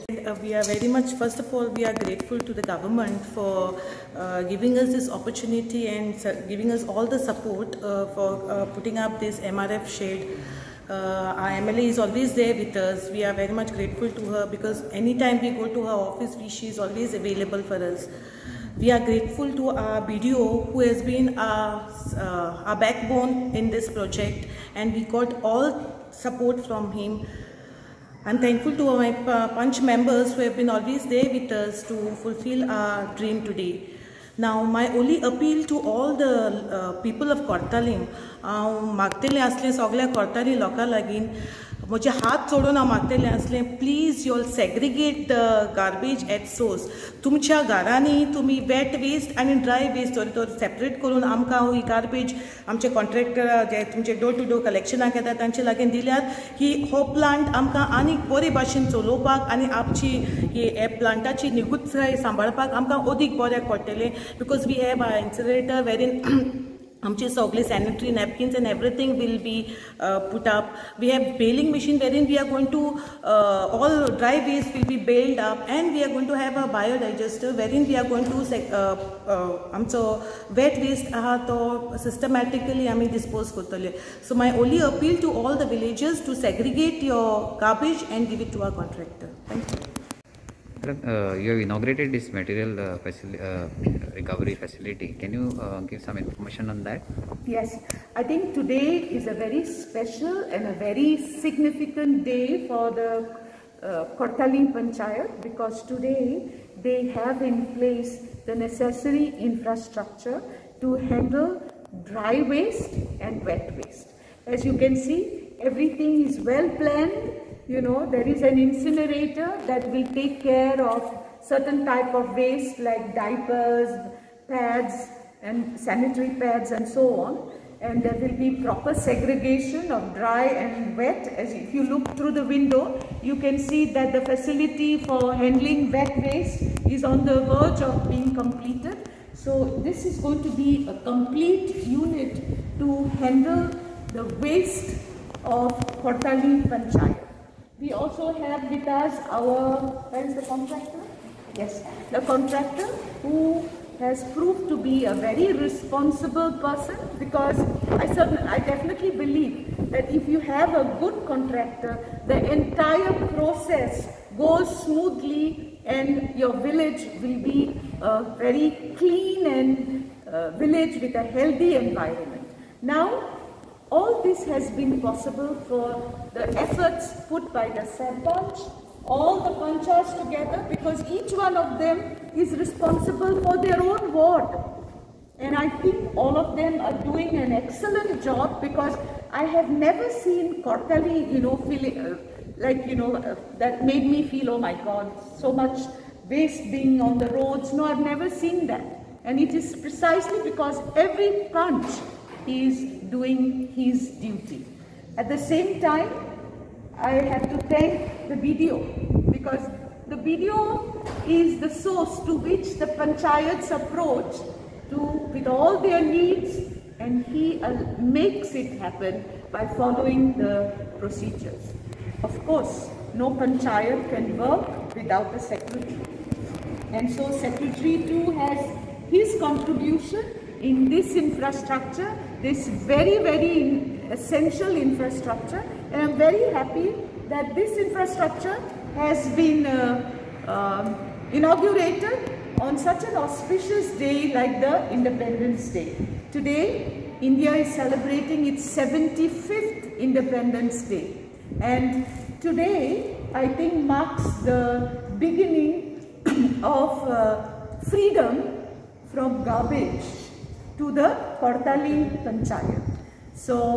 We are very much, first of all, we are grateful to the government for giving us this opportunity and giving us all the support for putting up this MRF shade. Our MLA is always there with us. We are very much grateful to her because anytime we go to her office, she is always available for us. We are grateful to our BDO who has been our backbone in this project, and we got all support from him. I'm thankful to my Punch members who have been always there with us to fulfill our dream today. Now, my only appeal to all the people of Kortalim, मागतेले असले सगळ्या कोर्ताली लोकां लागीं म्हजे हात जोडून हांव मागतेलें असलें, please you all segregate the garbage at source. तुमच्या घरांनी तुमी वेट वेस्ट आनी ड्राय वेस्ट तर सेपरेट करून आमकां ही गार्बेज आमचे कॉन्ट्रॅक्टर जे तुमचे डोर टू डोर कलेक्शनाक येता तांचे लागीं दिल्यार ही हो प्लांट आमकां आनीक बरे भाशेन चलोवपाक आनी आमची ही हे प्लांटाची निगुतसाय सांबाळपाक आमकां अदीक बऱ्याक पडटलें. Because we have a incinerator wherein आमचे सगळे sanitary napkins and everything will be put up. We have baling machine wherein we are going to all dry waste will be baled up and we are going to have a biodigester wherein we are going to आमचो wet waste आहा तो systematically आमी dispose करतले. So my only appeal to all the villagers to segregate your garbage and give it to our contractor. Thank you. You have inaugurated this material recovery facility. Can you give some information on that? Yes, I think today is a very special and a very significant day for the Kortalim Panchayat, because today they have in place the necessary infrastructure to handle dry waste and wet waste. As you can see, everything is well planned. You know, there is an incinerator that will take care of certain type of waste like diapers, pads and sanitary pads and so on. And there will be proper segregation of dry and wet. As if you look through the window, you can see that the facility for handling wet waste is on the verge of being completed. So this is going to be a complete unit to handle the waste of Kortalim Panchayat. We also have with us where is the contractor? Yes, the contractor who has proved to be a very responsible person, because I definitely believe that if you have a good contractor, the entire process goes smoothly and your village will be a very clean and village with a healthy environment. Now, all this has been possible for the efforts put by the Sarpanch, all the Panchayats together, because each one of them is responsible for their own ward. And I think all of them are doing an excellent job, because I have never seen Kortali, feeling that made me feel, oh my God, so much waste being on the roads. No, I've never seen that. And it is precisely because every Panch is doing his duty. At the same time, I have to thank the BDO, because the BDO is the source to which the Panchayats approach with all their needs, and he makes it happen by following the procedures. Of course, no Panchayat can work without a secretary, and so secretary too has his contribution in this infrastructure, this very, very essential infrastructure. And I'm very happy that this infrastructure has been inaugurated on such an auspicious day like the Independence Day. Today, India is celebrating its 75th Independence Day. And today, I think, marks the beginning of freedom from garbage to the Kortalim Panchayat. So